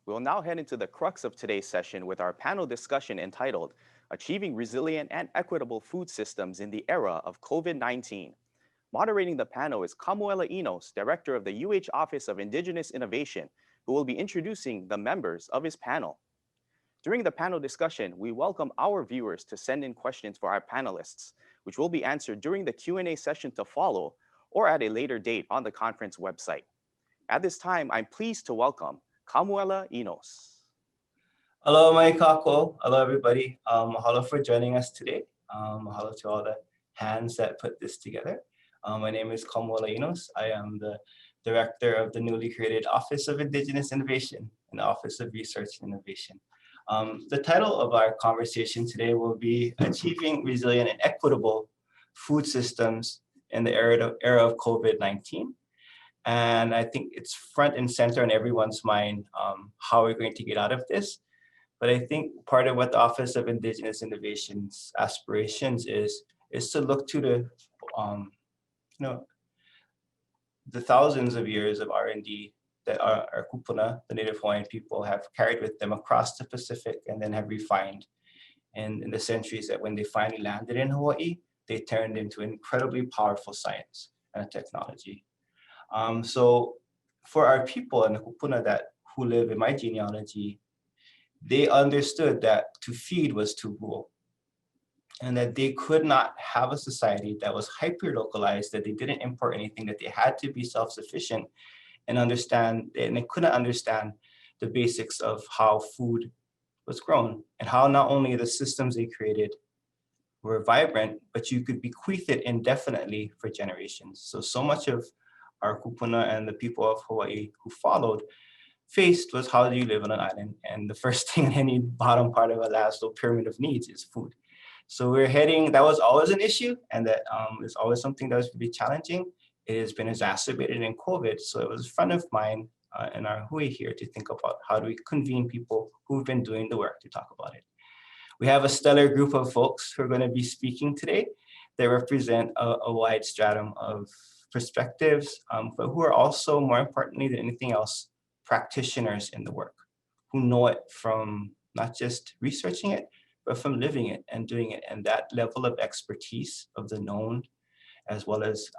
We'll now head into the crux of today's session with our panel discussion entitled Achieving Resilient and Equitable Food Systems in the Era of COVID-19. Moderating the panel is Kamuela Enos, Director of the UH Office of Indigenous Innovation, who will be introducing the members of his panel. During the panel discussion, we welcome our viewers to send in questions for our panelists, which will be answered during the Q&A session to follow or at a later date on the conference website. At this time, I'm pleased to welcome Kamuela Enos. Hello, my kako. Hello, everybody. Mahalo for joining us today. Mahalo to all the hands that put this together. My name is Kamuela Enos. I am the Director of the newly created Office of Indigenous Innovation and the Office of Research and Innovation. The title of our conversation today will be Achieving Resilient and Equitable Food Systems in the era of COVID-19. And I think it's front and center in everyone's mind how we're going to get out of this. But I think part of what the Office of Indigenous Innovation's aspirations is to look to the thousands of years of R&D that our kupuna, the Native Hawaiian people, have carried with them across the Pacific and then have refined in the centuries that when they finally landed in Hawaii, they turned into incredibly powerful science and technology. So for our people and the kupuna who live in my genealogy, they understood that to feed was to rule, and that they could not have a society that was hyper-localized, that they didn't import anything, that they had to be self-sufficient and understand, and they couldn't understand the basics of how food was grown and how not only the systems they created were vibrant, but you could bequeath it indefinitely for generations. So much of our kupuna and the people of Hawaii who followed faced was, how do you live on an island? And the first thing in any bottom part of a Laszlo pyramid of needs is food. So that was always an issue, and that is always something that was really challenging. It has been exacerbated in COVID, so it was front of mind in our hui here to think about how do we convene people who've been doing the work to talk about it. We have a stellar group of folks who are going to be speaking today. They represent a wide stratum of perspectives, but who are also, more importantly than anything else, practitioners in the work, who know it from not just researching it, but from living it and doing it. And that level of expertise of the known, as well as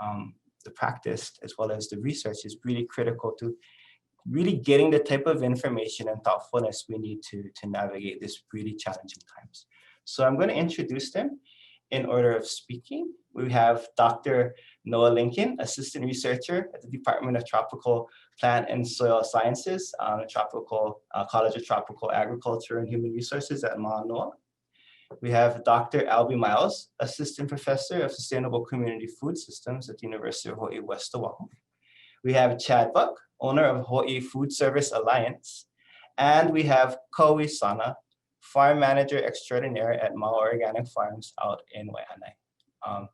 the practice, as well as the research, is really critical to really getting the type of information and thoughtfulness we need to navigate this really challenging times. So I'm going to introduce them in order of speaking. We have Dr. Noah Lincoln, Assistant Researcher at the Department of Tropical Plant and Soil Sciences, College of Tropical Agriculture and Human Resources at Mānoa. We have Dr. Albie Miles, Assistant Professor of Sustainable Community Food Systems at the University of Hawaii, West Oahu. We have Chad Buck, owner of Hawaii Foodservice Alliance. And we have Kaui Sana, Farm Manager Extraordinaire at Mānoa Organic Farms out in Waianae.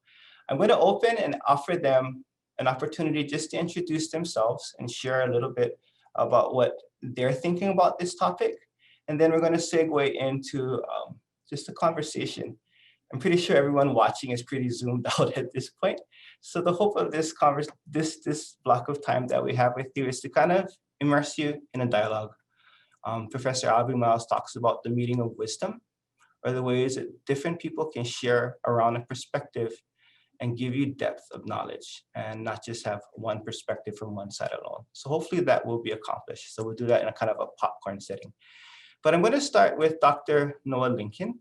I'm going to open and offer them an opportunity just to introduce themselves and share a little bit about what they're thinking about this topic. And then we're going to segue into just a conversation. I'm pretty sure everyone watching is pretty zoomed out at this point. So the hope of this block of time that we have with you is to kind of immerse you in a dialogue. Professor Albie Miles talks about the meeting of wisdom, or the ways that different people can share around a perspective and give you depth of knowledge and not just have one perspective from one side alone. So hopefully that will be accomplished. So we'll do that in a kind of a popcorn setting. But I'm going to start with Dr. Noah Lincoln,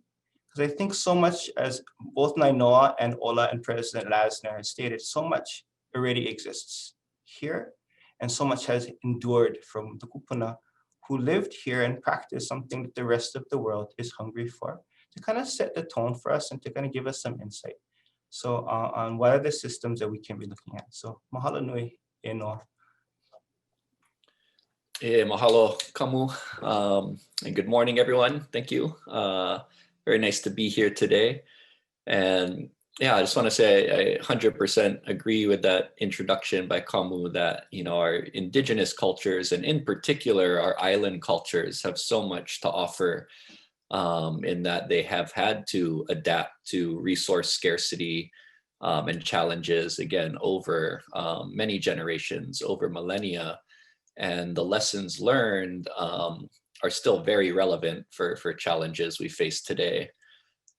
because I think so much, as both Nainoa and Ola and President Lasner has stated, so much already exists here, and so much has endured from the kupuna who lived here and practiced something that the rest of the world is hungry for, to kind of set the tone for us and to kind of give us some insight. So on what are the systems that we can be looking at. So mahalo nui e noa. Mahalo, Kamu, and good morning, everyone. Thank you. Very nice to be here today. And yeah, I just want to say I 100% agree with that introduction by Kamu that, our indigenous cultures, and in particular, our island cultures, have so much to offer in that they have had to adapt to resource scarcity and challenges, again, over many generations, over millennia. And the lessons learned are still very relevant for challenges we face today.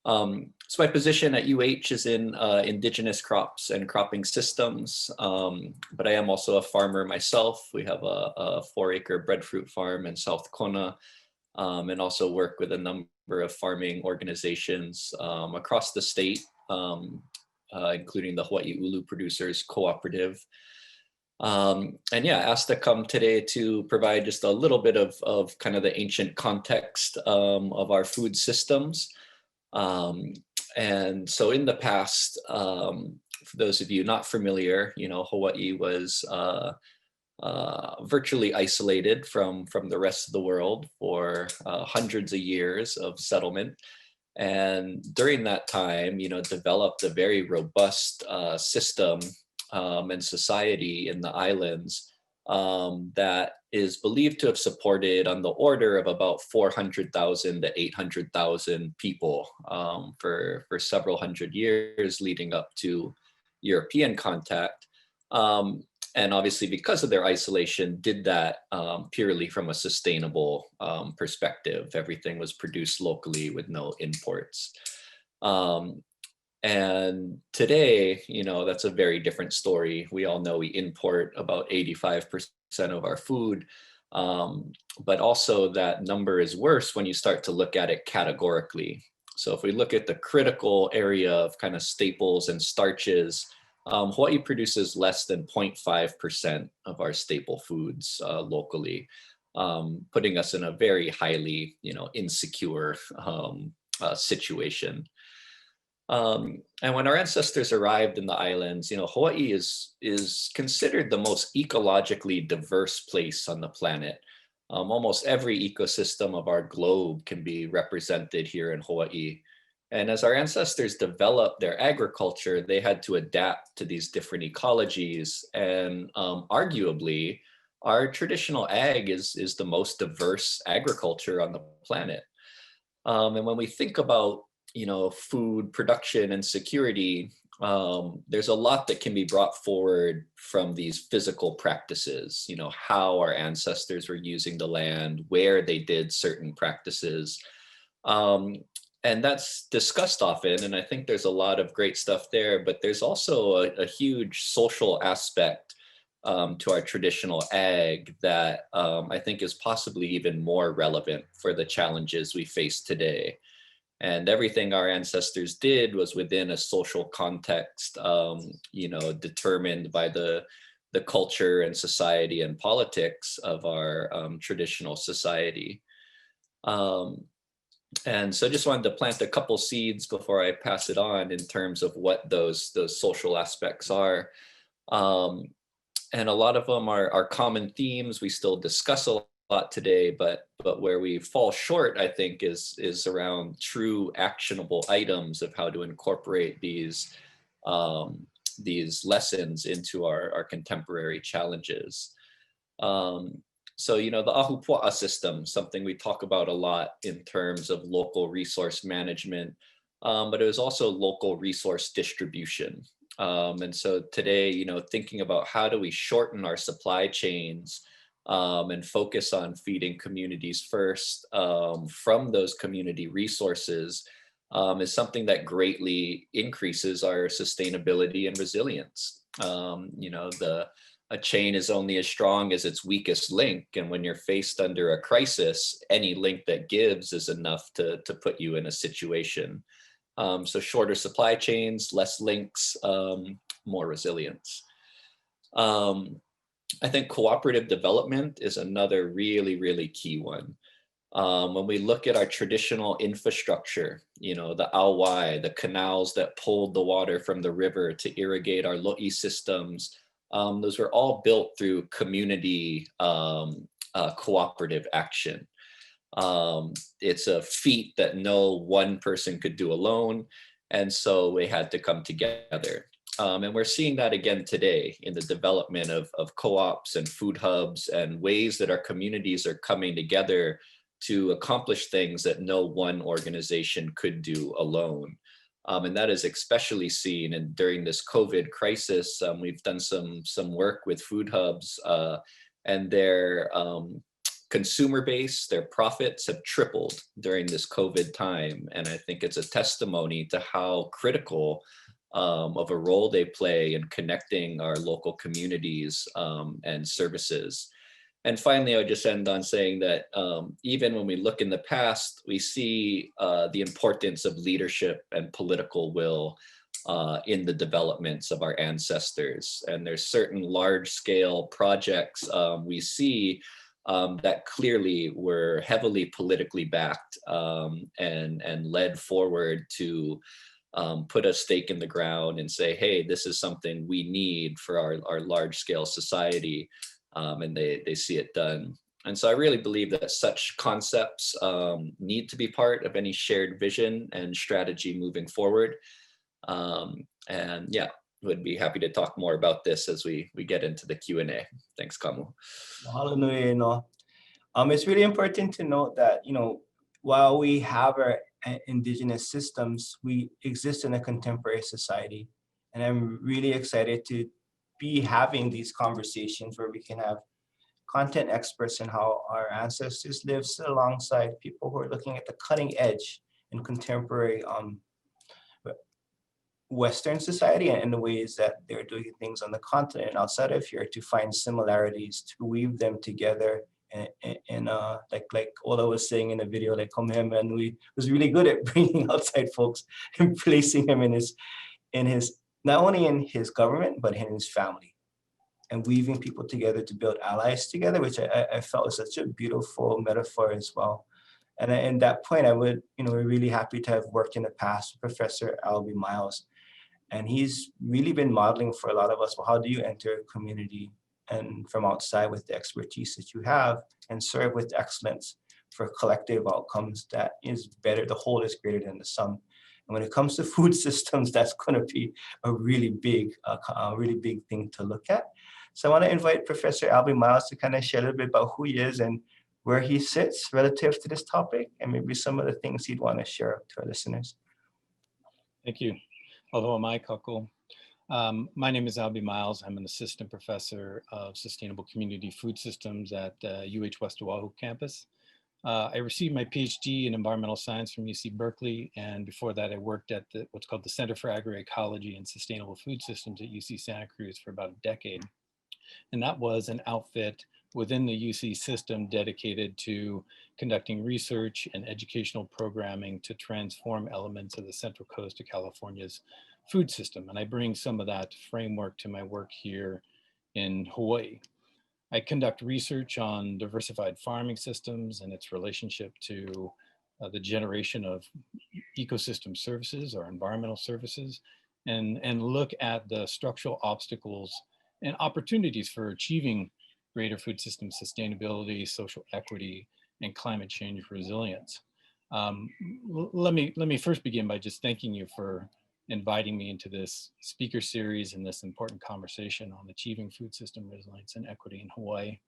So my position at UH is in Indigenous crops and cropping systems, but I am also a farmer myself. We have a 4-acre breadfruit farm in South Kona, and also work with a number of farming organizations across the state, including the Hawaii Ulu Producers Cooperative. And yeah, asked to come today to provide just a little bit of kind of the ancient context of our food systems. And so in the past, for those of you not familiar, Hawaii was virtually isolated from the rest of the world for hundreds of years of settlement. And during that time, developed a very robust system and society in the islands that is believed to have supported on the order of about 400,000 to 800,000 people for several hundred years leading up to European contact. And obviously, because of their isolation, did that purely from a sustainable perspective. Everything was produced locally with no imports. And today, that's a very different story. We all know we import about 85% of our food, but also that number is worse when you start to look at it categorically. So if we look at the critical area of kind of staples and starches, Hawaii produces less than 0.5% of our staple foods locally, putting us in a very highly, insecure situation. And when our ancestors arrived in the islands, Hawaii is considered the most ecologically diverse place on the planet. Almost every ecosystem of our globe can be represented here in Hawaii. And as our ancestors developed their agriculture, they had to adapt to these different ecologies. And arguably, our traditional ag is the most diverse agriculture on the planet. And when we think about food production and security, there's a lot that can be brought forward from these physical practices, how our ancestors were using the land, where they did certain practices. And that's discussed often, and I think there's a lot of great stuff there, but there's also a huge social aspect to our traditional ag that I think is possibly even more relevant for the challenges we face today. And everything our ancestors did was within a social context, determined by the culture and society and politics of our traditional society. And so I just wanted to plant a couple seeds before I pass it on in terms of what those social aspects are. And a lot of them are common themes we still discuss a lot today, but where we fall short, I think, is around true actionable items of how to incorporate these lessons into our contemporary challenges. So, the ahupua'a system, something we talk about a lot in terms of local resource management, but it was also local resource distribution. And so today, thinking about how do we shorten our supply chains and focus on feeding communities first from those community resources is something that greatly increases our sustainability and resilience. A chain is only as strong as its weakest link. And when you're faced under a crisis, any link that gives is enough to put you in a situation. So shorter supply chains, less links, more resilience. I think cooperative development is another really, really key one. When we look at our traditional infrastructure, the auwai, the canals that pulled the water from the river to irrigate our lo'i systems, those were all built through community cooperative action. It's a feat that no one person could do alone. And so we had to come together. And we're seeing that again today in the development of co-ops and food hubs and ways that our communities are coming together to accomplish things that no one organization could do alone. And that is especially seen during this COVID crisis. We've done some work with food hubs and their consumer base, their profits have tripled during this COVID time. And I think it's a testimony to how critical of a role they play in connecting our local communities and services. And finally, I would just end on saying that even when we look in the past, we see the importance of leadership and political will in the developments of our ancestors. And there's certain large scale projects we see that clearly were heavily politically backed and led forward to put a stake in the ground and say, hey, this is something we need for our large scale society. And they see it done. And so I really believe that such concepts need to be part of any shared vision and strategy moving forward. And yeah, would be happy to talk more about this as we get into the Q&A. Thanks, Kamu. Mahalo nui no. It's really important to note that, while we have our Indigenous systems, we exist in a contemporary society. And I'm really excited to be having these conversations where we can have content experts in how our ancestors lived alongside people who are looking at the cutting edge in contemporary Western society and the ways that they're doing things on the continent outside of here to find similarities, to weave them together. And like Ola was saying in the video, like Kamuela Nui was really good at bringing outside folks and placing him in his not only in his government, but in his family, and weaving people together to build allies together, which I felt was such a beautiful metaphor as well. And at that point, I would, we're really happy to have worked in the past with Professor Albie Miles. And he's really been modeling for a lot of us, well, how do you enter a community and from outside with the expertise that you have and serve with excellence for collective outcomes that is better, the whole is greater than the sum. And when it comes to food systems, that's going to be a really big thing to look at. So I want to invite Professor Albie Miles to kind of share a little bit about who he is and where he sits relative to this topic, and maybe some of the things he'd want to share to our listeners. Thank you. Aloha mai kako. My name is Albie Miles. I'm an assistant professor of sustainable community food systems at UH West Oahu campus. I received my PhD in environmental science from UC Berkeley, and before that I worked at what's called the Center for Agroecology and Sustainable Food Systems at UC Santa Cruz for about a decade. And that was an outfit within the UC system dedicated to conducting research and educational programming to transform elements of the Central Coast of California's food system. And I bring some of that framework to my work here in Hawaii. I conduct research on diversified farming systems and its relationship to the generation of ecosystem services or environmental services, and look at the structural obstacles and opportunities for achieving greater food system sustainability, social equity, and climate change resilience. Let me first begin by just thanking you for inviting me into this speaker series and this important conversation on achieving food system resilience and equity in Hawaii.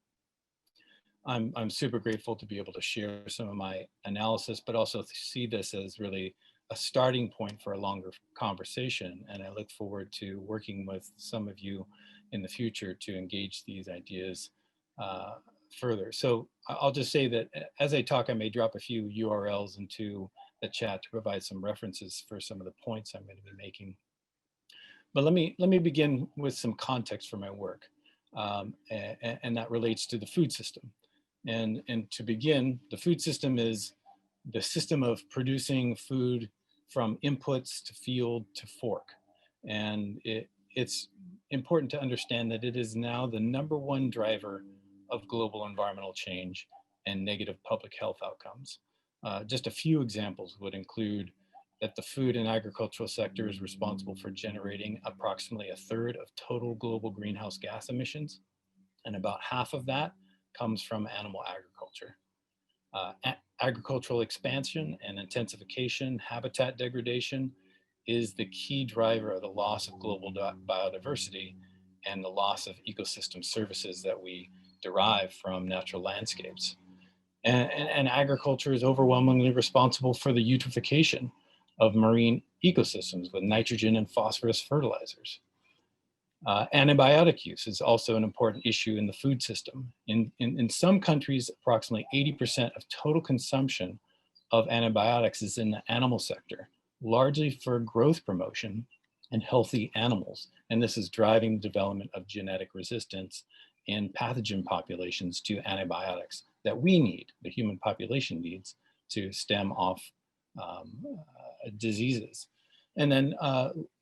I'm super grateful to be able to share some of my analysis, but also see this as really a starting point for a longer conversation. And I look forward to working with some of you in the future to engage these ideas further. So I'll just say that as I talk, I may drop a few URLs into the chat to provide some references for some of the points I'm going to be making. But let me begin with some context for my work, and that relates to the food system. And to begin, the food system is the system of producing food from inputs to field to fork. And it's important to understand that it is now the #1 driver of global environmental change and negative public health outcomes. Just a few examples would include that the food and agricultural sector is responsible for generating approximately 1/3 of total global greenhouse gas emissions, and about half of that comes from animal agriculture. Agricultural expansion and intensification, habitat degradation is the key driver of the loss of global biodiversity and the loss of ecosystem services that we derive from natural landscapes. And agriculture is overwhelmingly responsible for the eutrophication of marine ecosystems with nitrogen and phosphorus fertilizers. Antibiotic use is also an important issue in the food system. In some countries, approximately 80% of total consumption of antibiotics is in the animal sector, largely for growth promotion and healthy animals. And this is driving the development of genetic resistance in pathogen populations to antibiotics that we need, the human population needs, to stem off diseases. And then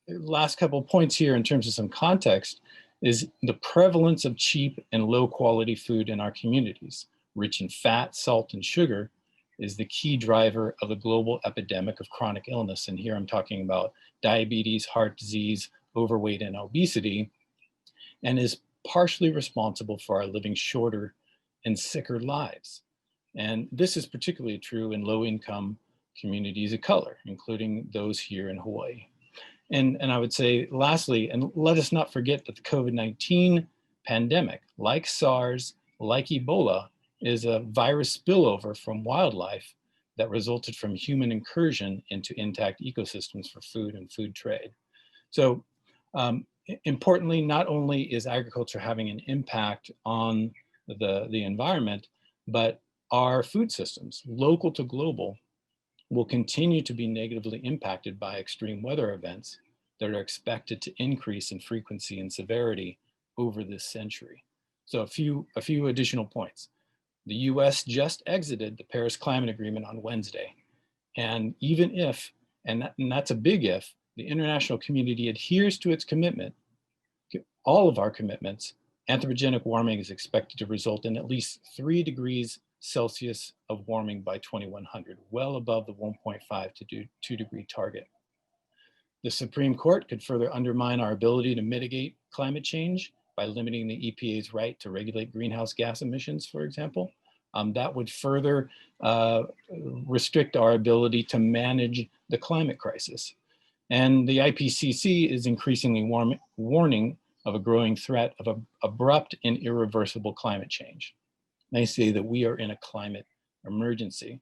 last couple of points here in terms of some context is the prevalence of cheap and low quality food in our communities, rich in fat, salt, and sugar, is the key driver of the global epidemic of chronic illness. And here I'm talking about diabetes, heart disease, overweight, and obesity, and is partially responsible for our living shorter and sicker lives. And this is particularly true in low-income communities of color, including those here in Hawaii. And I would say, lastly, and let us not forget that the COVID-19 pandemic, like SARS, like Ebola, is a virus spillover from wildlife that resulted from human incursion into intact ecosystems for food and food trade. So importantly, not only is agriculture having an impact on the environment, but our food systems, local to global, will continue to be negatively impacted by extreme weather events that are expected to increase in frequency and severity over this century. So a few additional points. The US just exited the Paris Climate Agreement on Wednesday. And even if, and that's a big if, the international community adheres to its commitment, all of our commitments, anthropogenic warming is expected to result in at least 3 degrees Celsius of warming by 2100, well above the 1.5 to 2 degree target. The Supreme Court could further undermine our ability to mitigate climate change by limiting the EPA's right to regulate greenhouse gas emissions, for example. That would further restrict our ability to manage the climate crisis. And the IPCC is increasingly warning of a growing threat of abrupt and irreversible climate change. They say that we are in a climate emergency.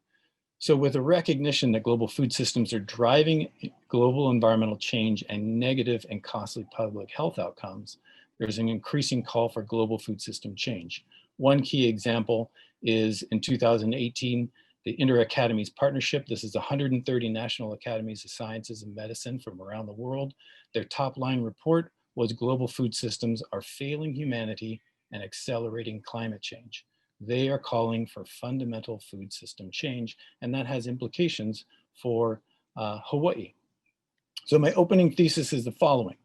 So with a recognition that global food systems are driving global environmental change and negative and costly public health outcomes, there's an increasing call for global food system change. One key example is in 2018, the Inter-Academies Partnership. This is 130 national academies of sciences and medicine from around the world. Their top line report was global food systems are failing humanity and accelerating climate change. They are calling for fundamental food system change, and that has implications for Hawaii. So my opening thesis is the following.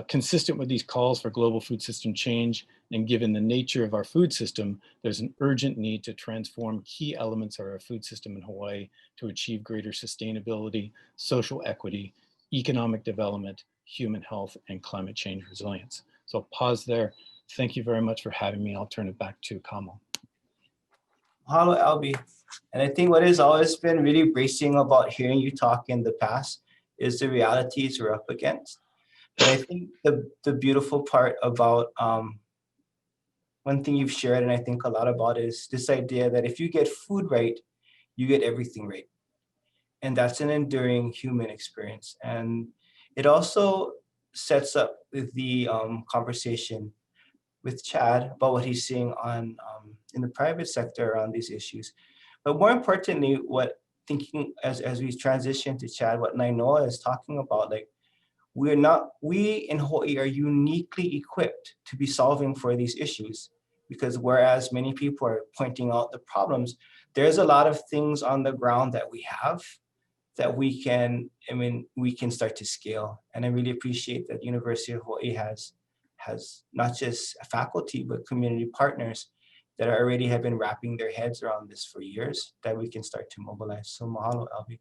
Consistent with these calls for global food system change, and given the nature of our food system, there's an urgent need to transform key elements of our food system in Hawaii to achieve greater sustainability, social equity, economic development, human health, and climate change resilience. So I'll pause there. Thank you very much for having me. I'll turn it back to Kamu. Mahalo, Albie. And I think what has always been really bracing about hearing you talk in the past is the realities we're up against. But I think the beautiful part about one thing you've shared, and I think a lot about, is this idea that if you get food right, you get everything right. And that's an enduring human experience. And it also sets up the conversation with Chad about what he's seeing on in the private sector around these issues. But more importantly, what thinking as we transition to Chad, what Nainoa is talking about, like we in Hawaii are uniquely equipped to be solving for these issues, because whereas many people are pointing out the problems, there's a lot of things on the ground that we have that we can start to scale. And I really appreciate that University of Hawaii has not just a faculty, but community partners that already have been wrapping their heads around this for years that we can start to mobilize. So mahalo, Albie.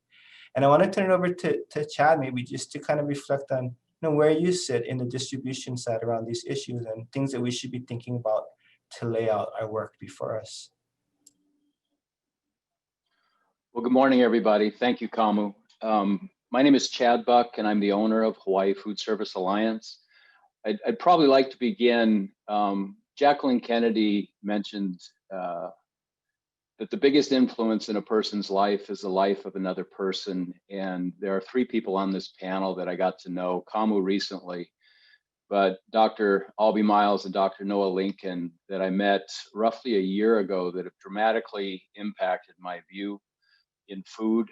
And I want to turn it over to Chad, maybe just to kind of reflect on where you sit in the distribution side around these issues and things that we should be thinking about to lay out our work before us. Well, good morning, everybody. Thank you, Kamu. My name is Chad Buck, and I'm the owner of Hawaii Foodservice Alliance. I'd probably like to begin, Jacqueline Kennedy mentioned that the biggest influence in a person's life is the life of another person. And there are 3 people on this panel that I got to know, Kamu recently, but Dr. Albie Miles and Dr. Noah Lincoln that I met roughly a year ago that have dramatically impacted my view in food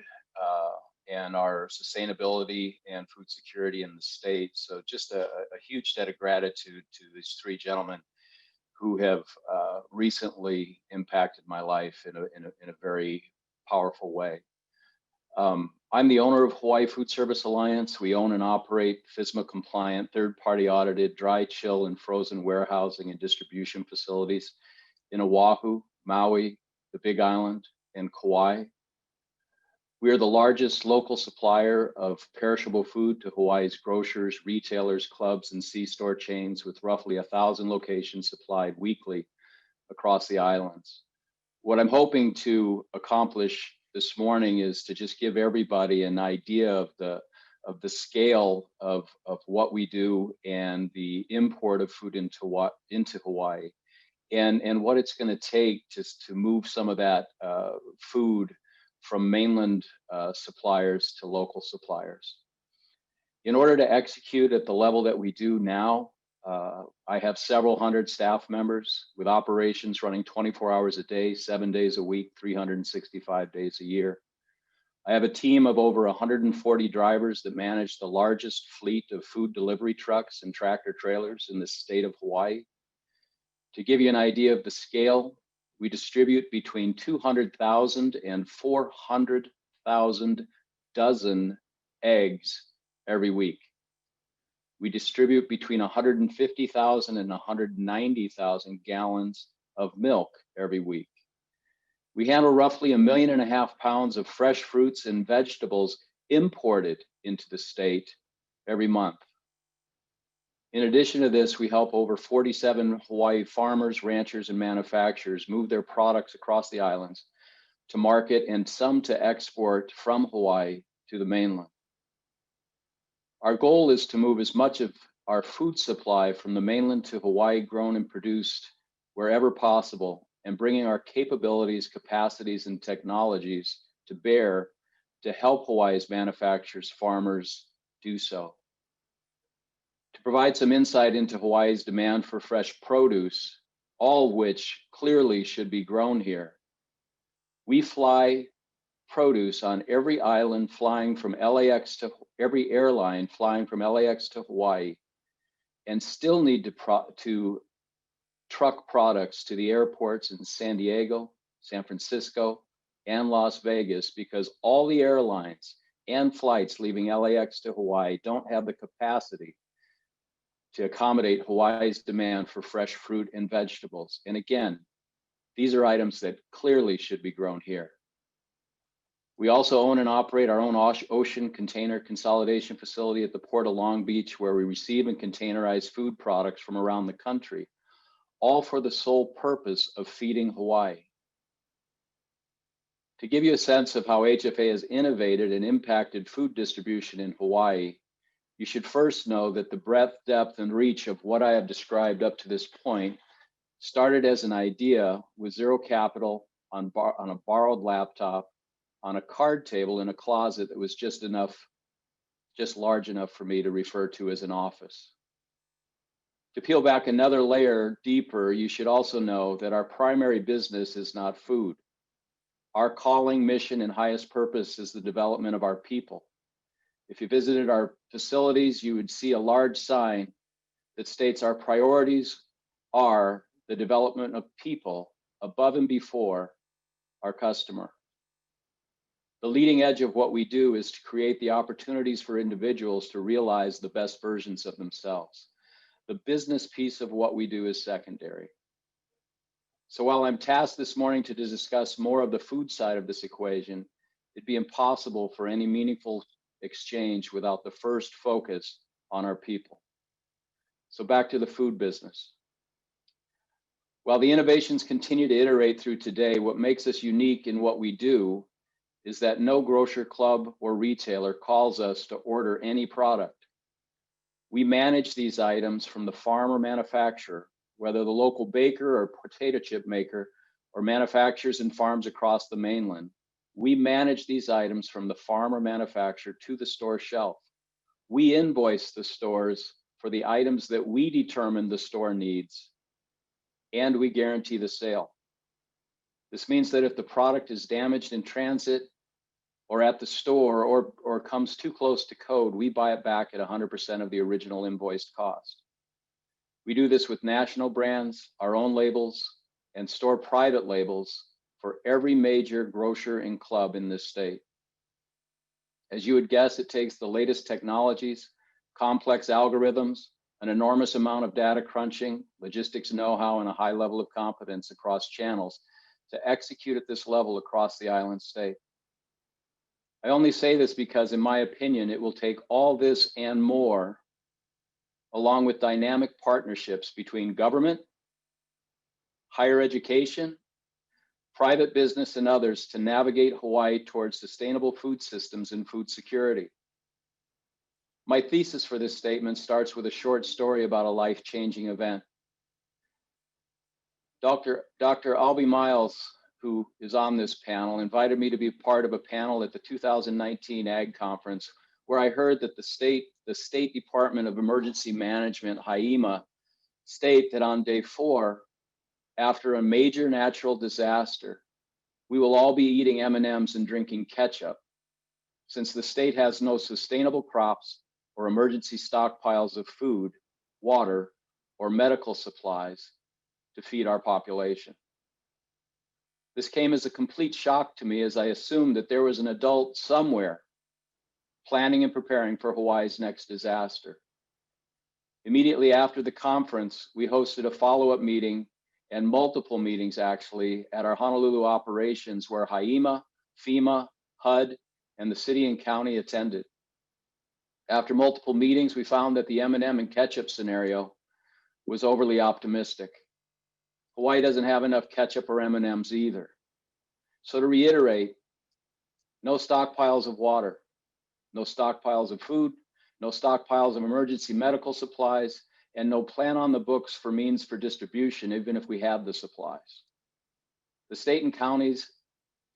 and our sustainability and food security in the state. So just a huge debt of gratitude to these three gentlemen who have recently impacted my life in a very powerful way. I'm the owner of Hawaii Foodservice Alliance. We own and operate FSMA compliant, third-party audited, dry, chill, and frozen warehousing and distribution facilities in Oahu, Maui, the Big Island, and Kauai. We are the largest local supplier of perishable food to Hawaii's grocers, retailers, clubs, and C-store chains with roughly 1,000 locations supplied weekly across the islands. What I'm hoping to accomplish this morning is to just give everybody an idea of the scale of what we do and the import of food into Hawaii, and what it's going to take just to move some of that food from mainland suppliers to local suppliers. In order to execute at the level that we do now, I have several hundred staff members with operations running 24 hours a day, 7 days a week, 365 days a year. I have a team of over 140 drivers that manage the largest fleet of food delivery trucks and tractor trailers in the state of Hawaii. To give you an idea of the scale, we distribute between 200,000 and 400,000 dozen eggs every week. We distribute between 150,000 and 190,000 gallons of milk every week. We handle roughly 1.5 million pounds of fresh fruits and vegetables imported into the state every month. In addition to this, we help over 47 Hawaii farmers, ranchers, and manufacturers move their products across the islands to market and some to export from Hawaii to the mainland. Our goal is to move as much of our food supply from the mainland to Hawaii grown and produced wherever possible, and bringing our capabilities, capacities, and technologies to bear to help Hawaii's manufacturers, farmers do so. To provide some insight into Hawaii's demand for fresh produce, all of which clearly should be grown here, we fly produce on every island flying from LAX to every airline flying from LAX to Hawaii, and still need to truck products to the airports in San Diego, San Francisco, and Las Vegas because all the airlines and flights leaving LAX to Hawaii don't have the capacity to accommodate Hawaii's demand for fresh fruit and vegetables. And again, these are items that clearly should be grown here. We also own and operate our own ocean container consolidation facility at the Port of Long Beach, where we receive and containerize food products from around the country, all for the sole purpose of feeding Hawaii. To give you a sense of how HFA has innovated and impacted food distribution in Hawaii, you should first know that the breadth, depth, and reach of what I have described up to this point started as an idea with zero capital on a borrowed laptop, on a card table in a closet that was just large enough for me to refer to as an office. To peel back another layer deeper, you should also know that our primary business is not food. Our calling, mission, and highest purpose is the development of our people. If you visited our facilities, you would see a large sign that states our priorities are the development of people above and before our customer. The leading edge of what we do is to create the opportunities for individuals to realize the best versions of themselves. The business piece of what we do is secondary. So while I'm tasked this morning to discuss more of the food side of this equation, it'd be impossible for any meaningful exchange without the first focus on our people. So back to the food business. While the innovations continue to iterate through today, what makes us unique in what we do is that no grocer, club, or retailer calls us to order any product. We manage these items from the farm or manufacturer, whether the local baker or potato chip maker or manufacturers and farms across the mainland. We manage these items from the farm or manufacturer to the store shelf. We invoice the stores for the items that we determine the store needs, and we guarantee the sale. This means that if the product is damaged in transit or at the store or comes too close to code, we buy it back at 100% of the original invoiced cost. We do this with national brands, our own labels, and store private labels for every major grocer and club in this state. As you would guess, it takes the latest technologies, complex algorithms, an enormous amount of data crunching, logistics know-how, and a high level of competence across channels to execute at this level across the island state. I only say this because, in my opinion, it will take all this and more, along with dynamic partnerships between government, higher education, private business, and others to navigate Hawaii towards sustainable food systems and food security. My thesis for this statement starts with a short story about a life-changing event. Dr. Albie Miles, who is on this panel, invited me to be part of a panel at the 2019 Ag Conference, where I heard that the State Department of Emergency Management, HIEMA, state that on day 4, after a major natural disaster, we will all be eating M&Ms and drinking ketchup, since the state has no sustainable crops or emergency stockpiles of food, water, or medical supplies to feed our population. This came as a complete shock to me, as I assumed that there was an adult somewhere planning and preparing for Hawaii's next disaster. Immediately after the conference, we hosted a follow-up meeting, and multiple meetings actually, at our Honolulu operations, where HIEMA, FEMA, HUD, and the city and county attended. After multiple meetings, we found that the M&M and ketchup scenario was overly optimistic. Hawaii doesn't have enough ketchup or M&Ms either. So to reiterate, no stockpiles of water, no stockpiles of food, no stockpiles of emergency medical supplies, and no plan on the books for means for distribution, even if we had the supplies. The state and counties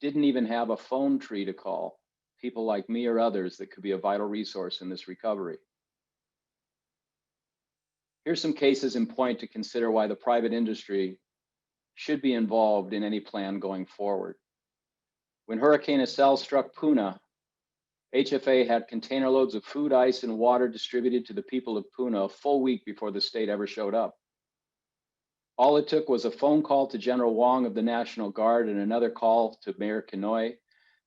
didn't even have a phone tree to call people like me or others that could be a vital resource in this recovery. Here's some cases in point to consider why the private industry should be involved in any plan going forward. When Hurricane Asst struck Puna, HFA had container loads of food, ice, and water distributed to the people of Puna a full week before the state ever showed up. All it took was a phone call to General Wong of the National Guard and another call to Mayor Kaui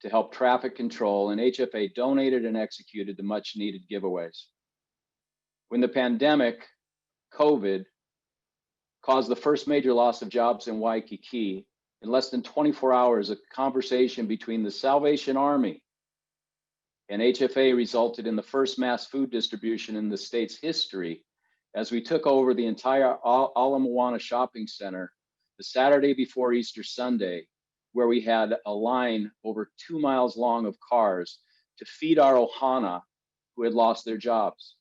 to help traffic control, and HFA donated and executed the much needed giveaways. When the pandemic, COVID, caused the first major loss of jobs in Waikiki, in less than 24 hours, a conversation between the Salvation Army and HFA resulted in the first mass food distribution in the state's history, as we took over the entire Ala Moana shopping center the Saturday before Easter Sunday, where we had a line over 2 miles long of cars to feed our ohana who had lost their jobs.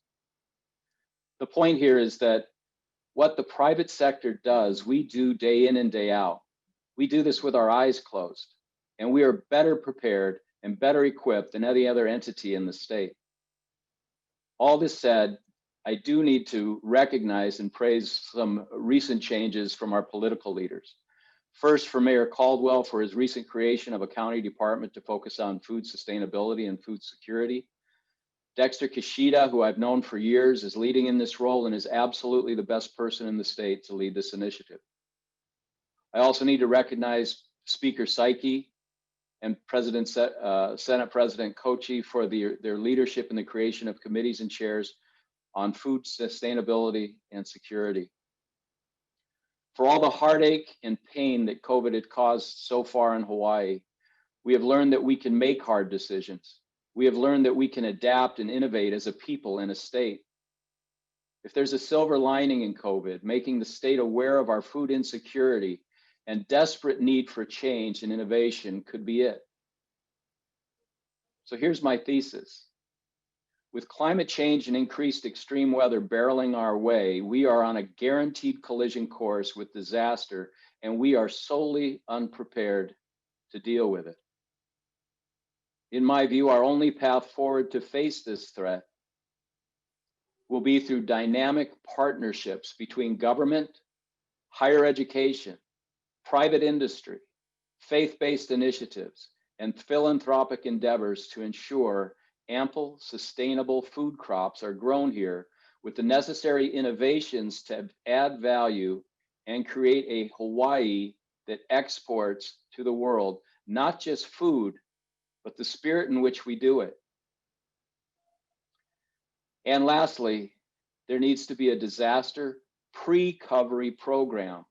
The point here is that what the private sector does, we do day in and day out. We do this with our eyes closed, and we are better prepared and better equipped than any other entity in the state. All this said, I do need to recognize and praise some recent changes from our political leaders. First, for Mayor Caldwell for his recent creation of a county department to focus on food sustainability and food security. Dexter Kishida, who I've known for years, is leading in this role and is absolutely the best person in the state to lead this initiative. I also need to recognize Speaker Saiki and Senate President Kochi for their leadership in the creation of committees and chairs on food sustainability and security. For all the heartache and pain that COVID had caused so far in Hawaii, we have learned that we can make hard decisions. We have learned that we can adapt and innovate as a people and a state. If there's a silver lining in COVID, making the state aware of our food insecurity and desperate need for change and innovation could be it. So here's my thesis. With climate change and increased extreme weather barreling our way, we are on a guaranteed collision course with disaster, and we are solely unprepared to deal with it. In my view, our only path forward to face this threat will be through dynamic partnerships between government, higher education, private industry, faith-based initiatives, and philanthropic endeavors to ensure ample, sustainable food crops are grown here with the necessary innovations to add value and create a Hawaii that exports to the world, not just food, but the spirit in which we do it. And lastly, there needs to be a disaster pre-recovery program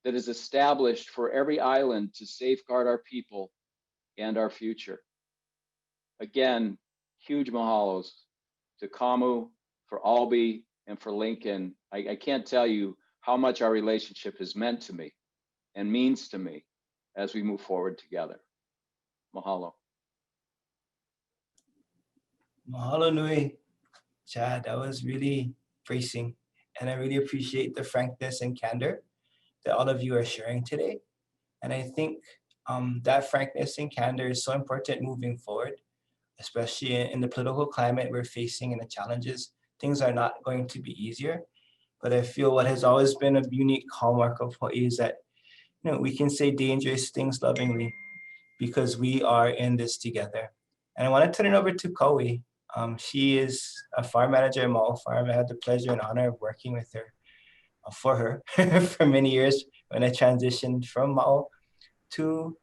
that is established for every island to safeguard our people and our future. Again, huge mahalos to Kamu, for Albie, and for Lincoln. I can't tell you how much our relationship has meant to me and means to me as we move forward together. Mahalo. Mahalo nui, Chad. That was really bracing. And I really appreciate the frankness and candor that all of you are sharing today. And I think that frankness and candor is so important moving forward, especially in the political climate we're facing and the challenges. Things are not going to be easier. But I feel what has always been a unique hallmark of Hawaii is that we can say dangerous things lovingly because we are in this together. And I want to turn it over to Kaui. She is a farm manager at Mānoa Farm. I had the pleasure and honor of working with her, for her, for many years when I transitioned from Mānoa to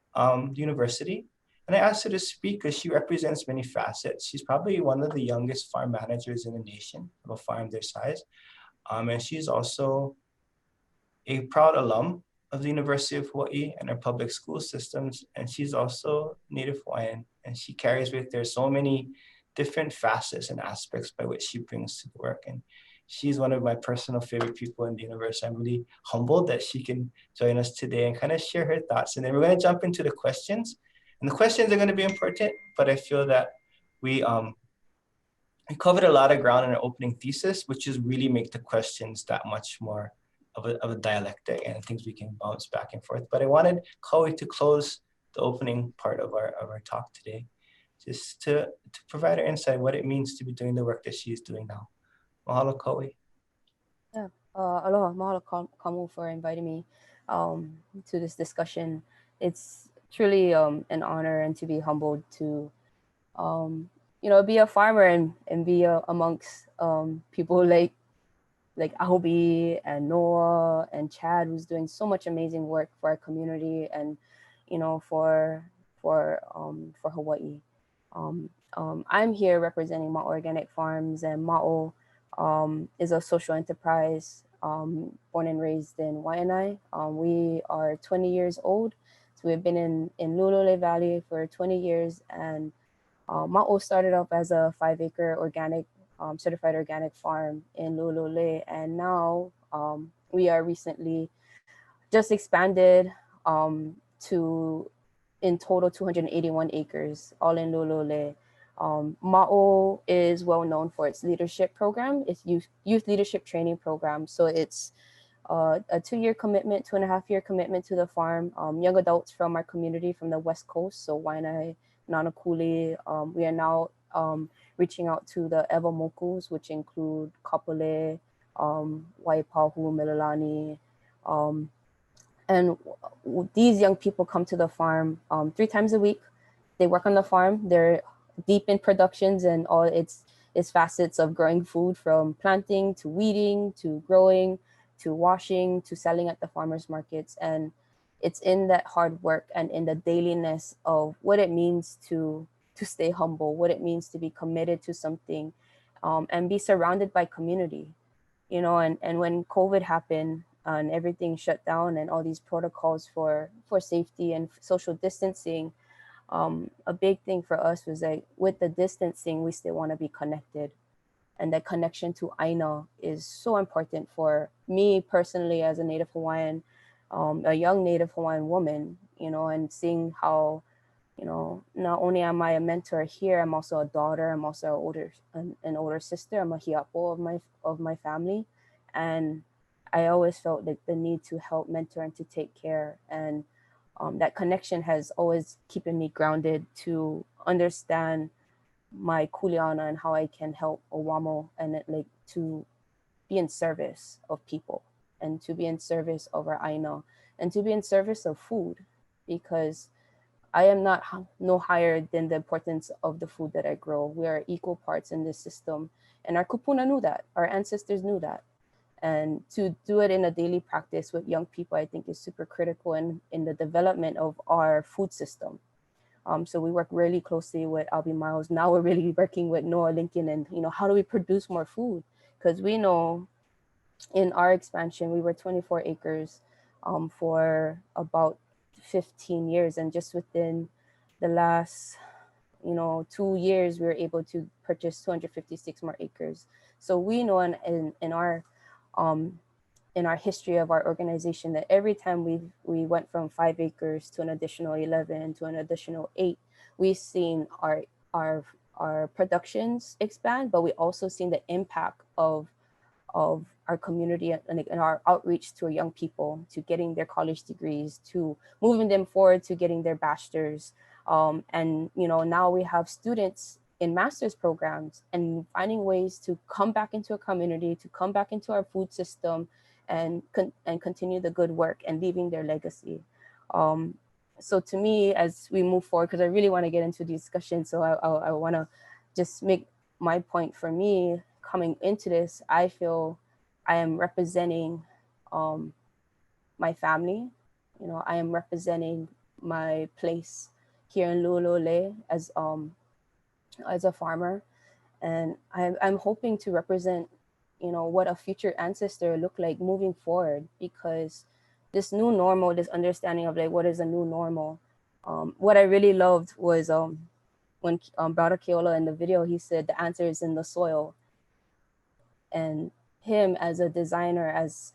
university. And I asked her to speak because she represents many facets. She's probably one of the youngest farm managers in the nation of a farm their size. And she's also a proud alum of the University of Hawaii and our public school systems. And she's also Native Hawaiian, and she carries with her so many different facets and aspects by which she brings to the work. And she's one of my personal favorite people in the universe. I'm really humbled that she can join us today and kind of share her thoughts. And then we're going to jump into the questions. And the questions are going to be important, but I feel that we covered a lot of ground in our opening thesis, which is really make the questions that much more of a dialectic and things we can bounce back and forth. But I wanted Kaui to close the opening part of our talk today, just to provide her insight what it means to be doing the work that she's doing now. Mahalo, Kaui. Yeah, aloha, mahalo Kamu for inviting me to this discussion. It's truly an honor and to be humbled to be a farmer and be amongst people like Albie and Noah and Chad, who's doing so much amazing work for our community and for Hawaii. I'm here representing Mānoa Organic Farms, and Mānoa is a social enterprise born and raised in Waianae. We are 20 years old, so we've been in Lulule Valley for 20 years, and Mānoa started off as a 5-acre organic certified organic farm in Lulule, and now we are recently just expanded to in total 281 acres, all in Lulule. Mānoa is well known for its leadership program, its youth leadership training program. So it's a 2-year commitment, 2.5-year commitment to the farm. Young adults from our community from the West Coast, so Waianae, Nanakuli. We are now reaching out to the Ewa Mokus, which include Kapolei, Waipahu, Mililani. And these young people come to the farm 3 times a week. They work on the farm. They're deep in productions and all its facets of growing food, from planting to weeding to growing to washing to selling at the farmers markets. And it's in that hard work and in the dailiness of what it means to stay humble, what it means to be committed to something, and be surrounded by community, and when COVID happened and everything shut down and all these protocols for safety and social distancing, a big thing for us was like, with the distancing, we still want to be connected. And that connection to Aina is so important for me personally as a Native Hawaiian, a young Native Hawaiian woman, and seeing how, not only am I a mentor here, I'm also a daughter, I'm also an older sister, I'm a hiapo of my family. And I always felt like the need to help mentor and to take care. And that connection has always keeping me grounded to understand my kuleana and how I can help Owamo, and to be in service of people and to be in service of our aina and to be in service of food, because I am not no higher than the importance of the food that I grow. We are equal parts in this system. And our kupuna knew that, our ancestors knew that. And to do it in a daily practice with young people, I think is super critical in the development of our food system. So we work really closely with Albie Miles. Now we're really working with Noah Lincoln and, how do we produce more food? Because we know in our expansion, we were 24 acres for about 15 years. And just within the last, 2 years, we were able to purchase 256 more acres. So we know in our history of our organization that every time we went from 5 acres to an additional 11 to an additional 8, we've seen our productions expand, but we also seen the impact of our community and our outreach to our young people, to getting their college degrees, to moving them forward to getting their bachelors. And now we have students in master's programs and finding ways to come back into a community, to come back into our food system and continue the good work and leaving their legacy. So to me, as we move forward, because I really want to get into the discussion, so I want to just make my point. For me, coming into this, I feel I am representing my family. I am representing my place here in Lu'ule'ole as a farmer, and I'm hoping to represent what a future ancestor look like moving forward, because this new normal, this understanding of like what is a new normal, what I really loved was when Brother Keola in the video, he said the answer is in the soil. And him as a designer, as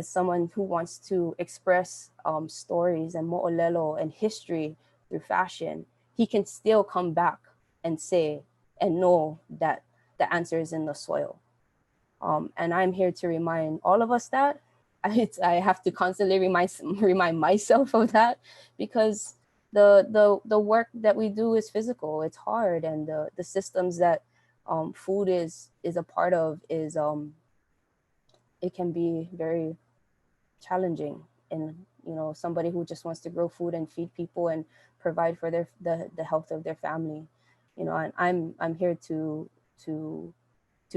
someone who wants to express stories and mo'olelo and history through fashion, he can still come back and say and know that the answer is in the soil. And I'm here to remind all of us that. I have to constantly remind myself of that, because the work that we do is physical, it's hard, and the systems that food is a part of is it can be very challenging. And somebody who just wants to grow food and feed people and provide for the health of their family, and I'm here to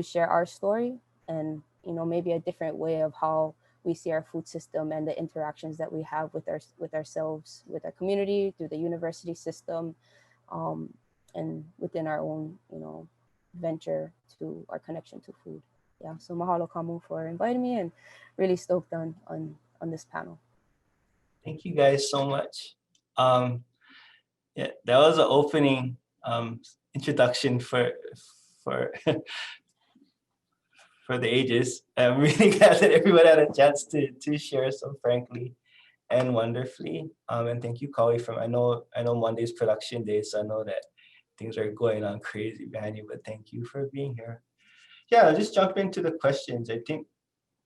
share our story and maybe a different way of how we see our food system and the interactions that we have with ourselves, with our community, through the university system, and within our own venture to our connection to food. Yeah, so mahalo Kamu for inviting me, and really stoked on this panel. Thank you guys so much. Yeah, that was an opening introduction for for the ages. I'm really glad that everyone had a chance to share so frankly and wonderfully. And thank you, Kaui. I know Monday's production day, so I know that things are going on crazy behind you, but thank you for being here. Yeah, I'll just jump into the questions. I think,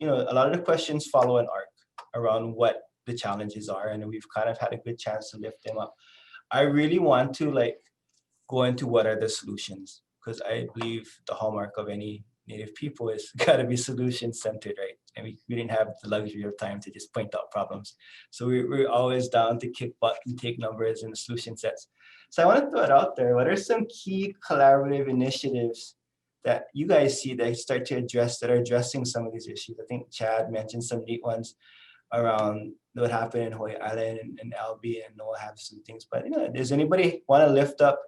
a lot of the questions follow an arc around what the challenges are, and we've kind of had a good chance to lift them up. I really want to go into what are the solutions, because I believe the hallmark of any Native people is got to be solution centered, right? And we didn't have the luxury of time to just point out problems. So we're always down to kick butt and take numbers and solution sets. So I want to throw it out there. What are some key collaborative initiatives that you guys see that are addressing some of these issues? I think Chad mentioned some neat ones around what happened in Hawai'i Island and Albie, and Noah have some things. But does anybody want to lift up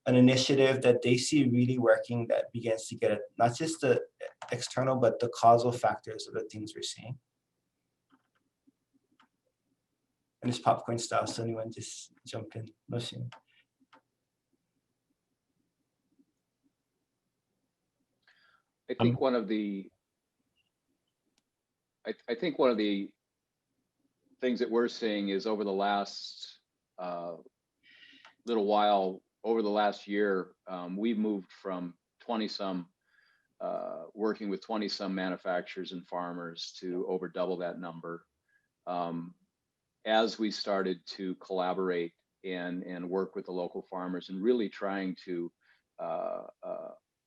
an initiative that they see really working that begins to get at not just the external, but the causal factors of the things we're seeing? And it's popcorn style, so anyone just jump in. No shame. I think one of the things that we're seeing is over the last little while, over the last year, we've moved from 20-some, working with 20-some manufacturers and farmers to over double that number. As we started to collaborate and work with the local farmers and really trying to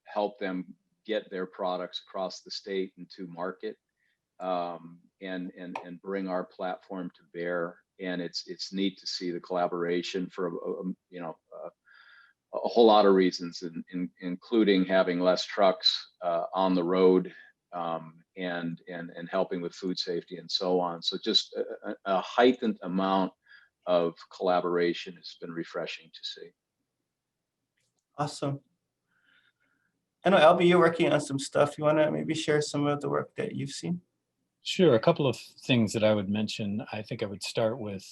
help them get their products across the state and to market, and bring our platform to bear. And it's neat to see the collaboration for a whole lot of reasons, including having less trucks on the road, and helping with food safety and so on. So just a heightened amount of collaboration has been refreshing to see. Awesome. I know, Albie, you're working on some stuff. You want to maybe share some of the work that you've seen? Sure. A couple of things that I would mention. I think I would start with,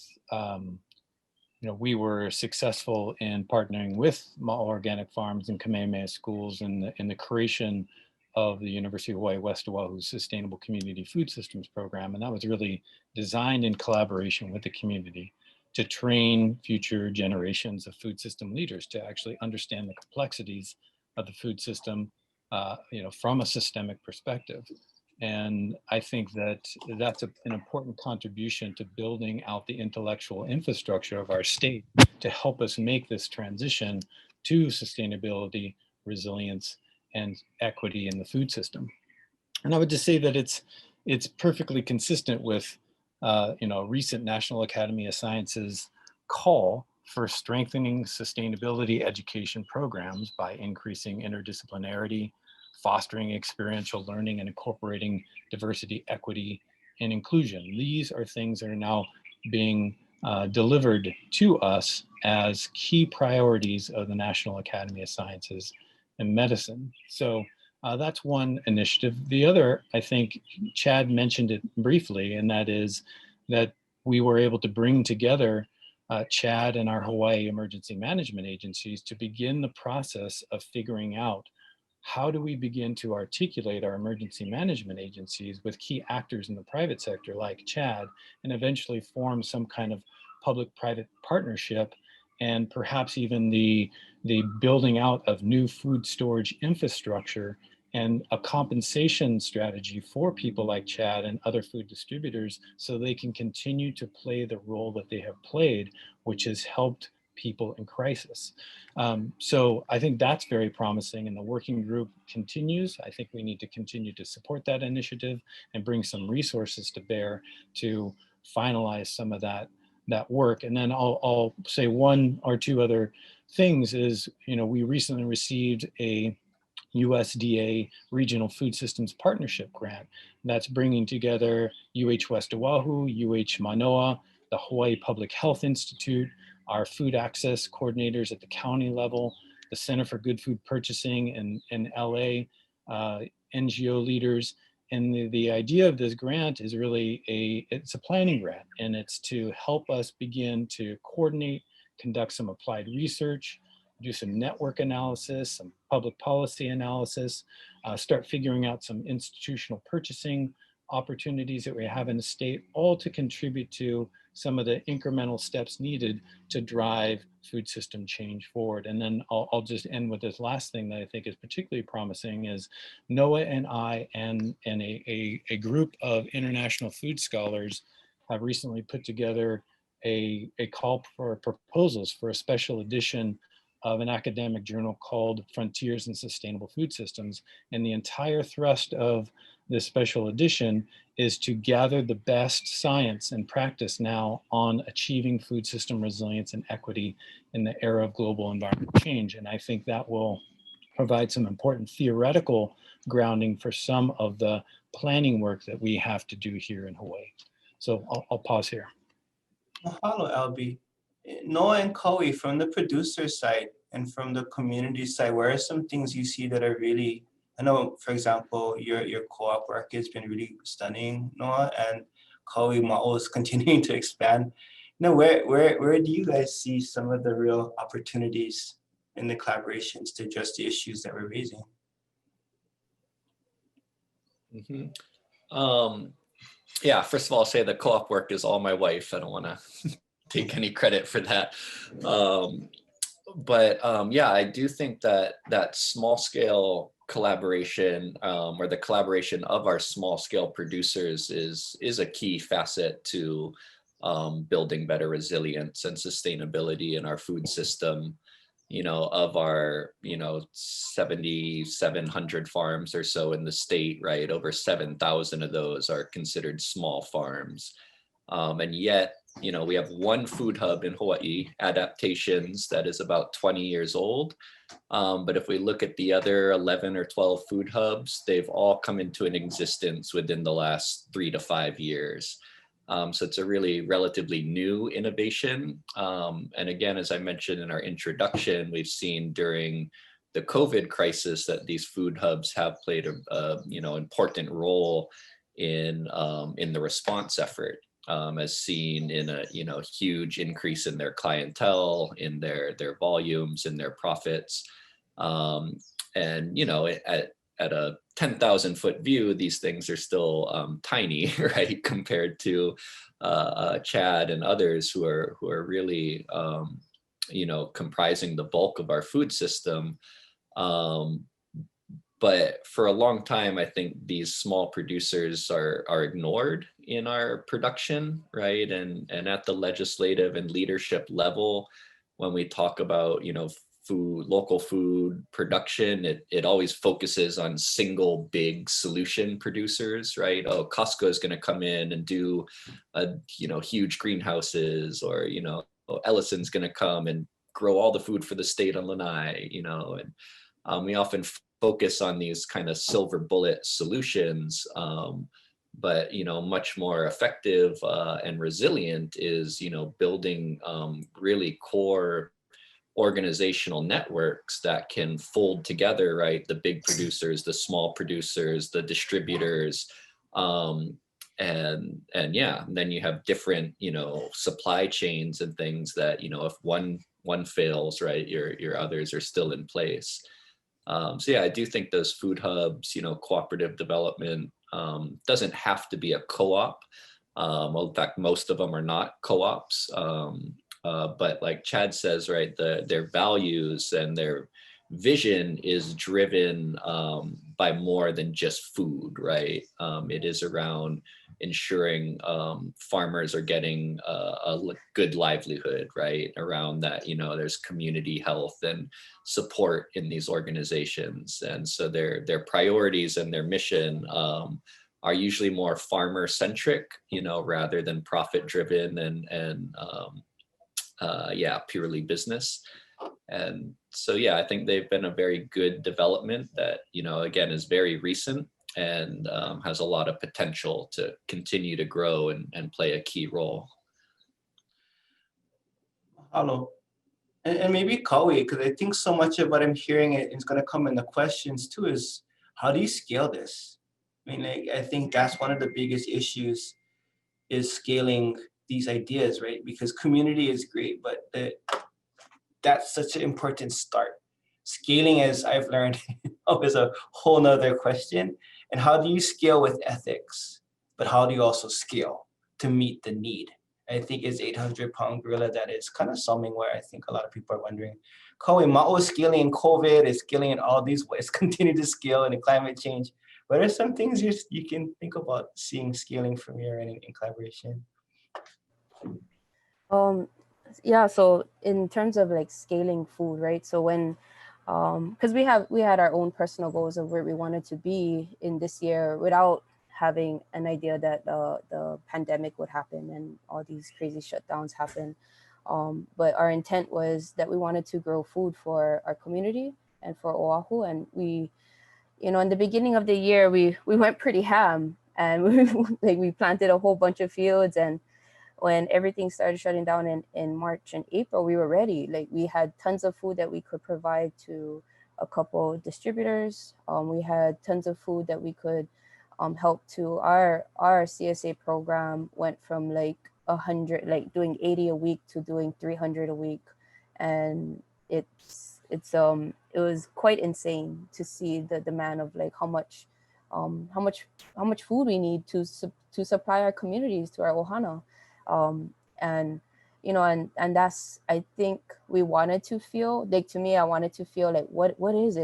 we were successful in partnering with Mānoa Organic Farms and Kamehameha Schools in the creation of the University of Hawaii West Oahu's Sustainable Community Food Systems Program. And that was really designed in collaboration with the community to train future generations of food system leaders to actually understand the complexities of the food system, from a systemic perspective. And I think that that's an important contribution to building out the intellectual infrastructure of our state to help us make this transition to sustainability, resilience, and equity in the food system. And I would just say that it's perfectly consistent with recent National Academy of Sciences call for strengthening sustainability education programs by increasing interdisciplinarity, fostering experiential learning, and incorporating diversity, equity, and inclusion. These are things that are now being delivered to us as key priorities of the National Academy of Sciences and Medicine. So that's one initiative. The other, I think Chad mentioned it briefly, and that is that we were able to bring together Chad and our Hawaii emergency management agencies to begin the process of figuring out how do we begin to articulate our emergency management agencies with key actors in the private sector like Chad, and eventually form some kind of public-private partnership, and perhaps even the building out of new food storage infrastructure and a compensation strategy for people like Chad and other food distributors so they can continue to play the role that they have played, which has helped people in crisis. So I think that's very promising, and the working group continues. I think we need to continue to support that initiative and bring some resources to bear to finalize some of that work. And then I'll say one or two other things is, we recently received a USDA Regional Food Systems Partnership Grant that's bringing together UH West Oahu, UH Mānoa, the Hawaii Public Health Institute, our food access coordinators at the county level, the Center for Good Food Purchasing in LA, NGO leaders. And the idea of this grant is really it's a planning grant, and it's to help us begin to coordinate, conduct some applied research, do some network analysis, some public policy analysis, start figuring out some institutional purchasing opportunities that we have in the state, all to contribute to some of the incremental steps needed to drive food system change forward. And then I'll just end with this last thing that I think is particularly promising is Noah and I and a group of international food scholars have recently put together a call for proposals for a special edition of an academic journal called Frontiers in Sustainable Food Systems. And the entire thrust of this special edition is to gather the best science and practice now on achieving food system resilience and equity in the era of global environmental change. And I think that will provide some important theoretical grounding for some of the planning work that we have to do here in Hawaii. So I'll pause here. Mahalo, Albie. Noah and Kaui, from the producer side and from the community side, where are some things you see that are really, I know, for example, your co-op work has been really stunning, Noah, and Kaui Ma'o is continuing to expand. Where do you guys see some of the real opportunities in the collaborations to address the issues that we're raising? Yeah, first of all, I'll say the co-op work is all my wife. I don't want to take any credit for that. Yeah, I do think that small scale collaboration or the collaboration of our small scale producers is a key facet to building better resilience and sustainability in our food system. of our, 7,700 farms or so in the state, right? Over 7,000 of those are considered small farms. And yet, we have one food hub in Hawaii, Adaptations, that is about 20 years old. But if we look at the other 11 or 12 food hubs, they've all come into an existence within the last 3 to 5 years. So it's a really relatively new innovation. And again, as I mentioned in our introduction, we've seen during the COVID crisis that these food hubs have played a important role in the response effort, as seen in a huge increase in their clientele, in their volumes, in their profits. And at a 10,000 foot view, these things are still tiny, right, compared to Chad and others who are really comprising the bulk of our food system. But for a long time, I think these small producers are ignored in our production, right? And at the legislative and leadership level, when we talk about, local food production, it always focuses on single big solution producers, right? Oh, Costco is going to come in and do huge greenhouses, or Ellison's going to come and grow all the food for the state on Lanai, and we often focus on these kind of silver bullet solutions, but much more effective and resilient is building really core organizational networks that can fold together, right, the big producers, the small producers, the distributors, and then you have different supply chains and things that if one fails, right, your others are still in place. So yeah, I do think those food hubs, cooperative development, doesn't have to be a co-op. Well, in fact, most of them are not co-ops. But like Chad says, right, their values and their vision is driven by more than just food, right? It is around ensuring farmers are getting a good livelihood, right? Around that, there's community health and support in these organizations. And so their priorities and their mission are usually more farmer centric, rather than profit driven and purely business. And so, yeah, I think they've been a very good development that, again, is very recent and has a lot of potential to continue to grow and play a key role. Hello. And maybe Kaui, because I think so much of what I'm hearing is going to come in the questions too, is how do you scale this? I mean, I think that's one of the biggest issues, is scaling these ideas, right? Because community is great, but that's such an important start. Scaling, as I've learned, is a whole nother question. And how do you scale with ethics? But how do you also scale to meet the need? I think it's 800-pound gorilla that is kind of something where I think a lot of people are wondering, Kaui, Ma'o is scaling in COVID, is scaling in all these ways, continue to scale in climate change. What are some things you can think about seeing scaling from here in collaboration? Yeah, so in terms of like scaling food, right? So when because we had our own personal goals of where we wanted to be in this year without having an idea that the pandemic would happen and all these crazy shutdowns happen. But our intent was that we wanted to grow food for our community and for Oahu. And we, in the beginning of the year, we went pretty ham, and we planted a whole bunch of fields. And when everything started shutting down in March and April, we were ready. Like, we had tons of food that we could provide to a couple distributors. We had tons of food that we could help to our CSA program went from like 100, like doing 80 a week to doing 300 a week. And it was quite insane to see the demand of like how much food we need to supply our communities, to our ohana. And that's, I think we wanted to feel like, to me, I wanted to feel like, what does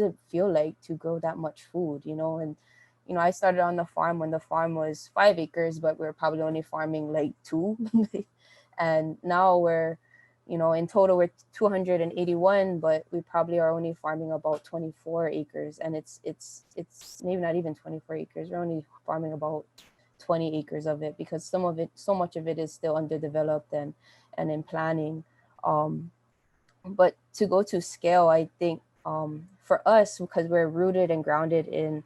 it feel like to grow that much food, and I started on the farm when the farm was 5 acres, but we were probably only farming like 2. And now we're in total we're 281, but we probably are only farming about 24 acres, and it's maybe not even 24 acres. We're only farming about 20 acres of it, because so much of it is still underdeveloped and in planning. But to go to scale, I think for us, because we're rooted and grounded in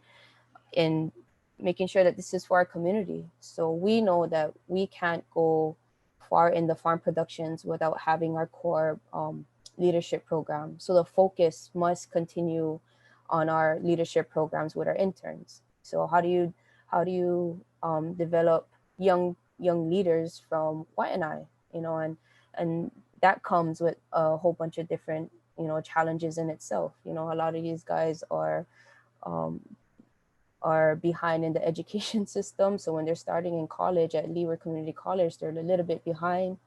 making sure that this is for our community, so we know that we can't go far in the farm productions without having our core leadership program. So the focus must continue on our leadership programs with our interns. So how do you develop young leaders from Waianae, and that comes with a whole bunch of different challenges in itself. A lot of these guys are behind in the education system. So when they're starting in college at Leeward Community College, they're a little bit behind.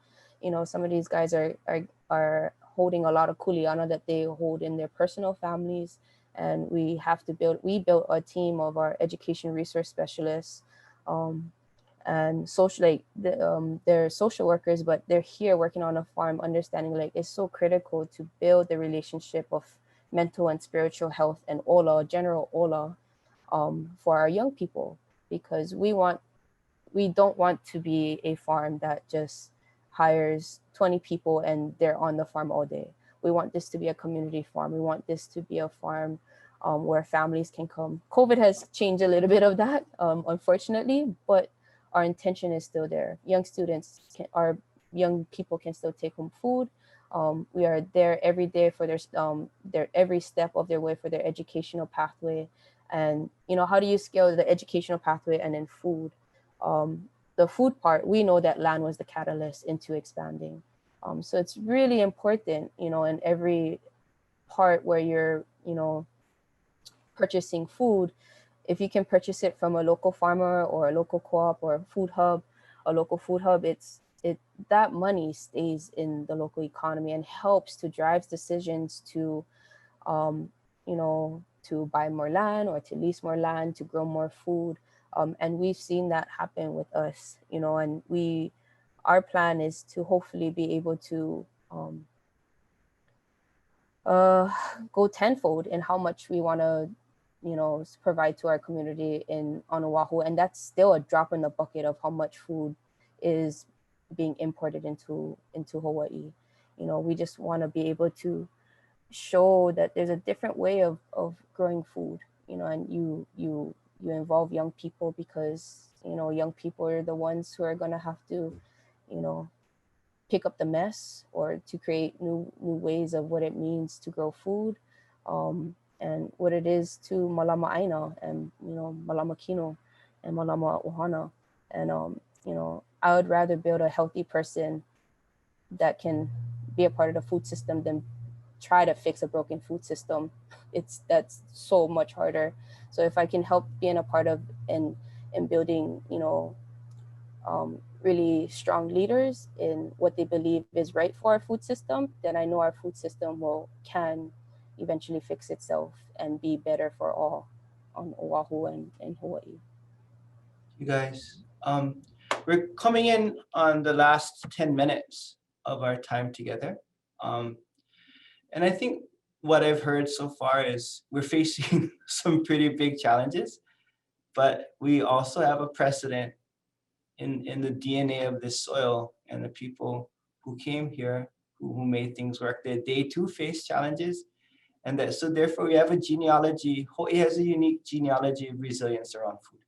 Some of these guys are holding a lot of kuleana that they hold in their personal families. And we built a team of our education resource specialists and social, they're social workers, but they're here working on a farm, understanding it's so critical to build the relationship of mental and spiritual health and general ola, for our young people, because we don't want to be a farm that just hires 20 people and they're on the farm all day. We want this to be a community farm. We want this to be a farm where families can come. COVID has changed a little bit of that, unfortunately, but our intention is still there. Young people can still take home food. We are there every day for their every step of their way for their educational pathway. And how do you scale the educational pathway and then food? The food part, we know that land was the catalyst into expanding. So it's really important, in every part where you're, purchasing food, if you can purchase it from a local farmer or a local co-op or a local food hub, that money stays in the local economy and helps to drive decisions to, to buy more land or to lease more land, to grow more food. And we've seen that happen with us, and our plan is to hopefully be able to go tenfold in how much we want to, provide to our community on Oahu. And that's still a drop in the bucket of how much food is being imported into Hawaii. We just want to be able to show that there's a different way of growing food, and you involve young people, because young people are the ones who are going to have to pick up the mess or to create new ways of what it means to grow food, and what it is to malama aina and malama kino and malama ohana. And I would rather build a healthy person that can be a part of the food system than try to fix a broken food system. That's so much harder. So if I can help being a part of and building, really strong leaders in what they believe is right for our food system, then I know our food system can eventually fix itself and be better for all on Oahu and Hawaii. You guys, we're coming in on the last 10 minutes of our time together. And I think what I've heard so far is we're facing some pretty big challenges, but we also have a precedent in the DNA of this soil and the people who came here, who made things work, that they too face challenges. And that, so therefore we have a genealogy, Hawaii has a unique genealogy of resilience around food.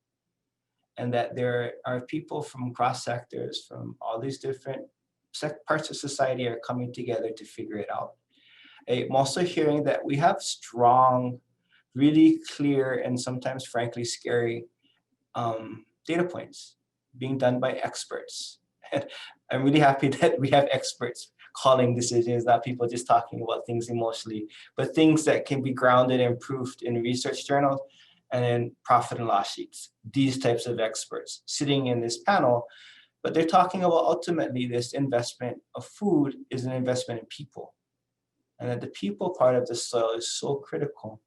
And that there are people from cross sectors, from all these different parts of society are coming together to figure it out. I'm also hearing that we have strong, really clear, and sometimes frankly scary data points being done by experts. And I'm really happy that we have experts calling decisions, not people just talking about things emotionally, but things that can be grounded and proofed in research journals and in profit and loss sheets. These types of experts sitting in this panel, but they're talking about ultimately this investment of food is an investment in people. And that the people part of the soil is so critical.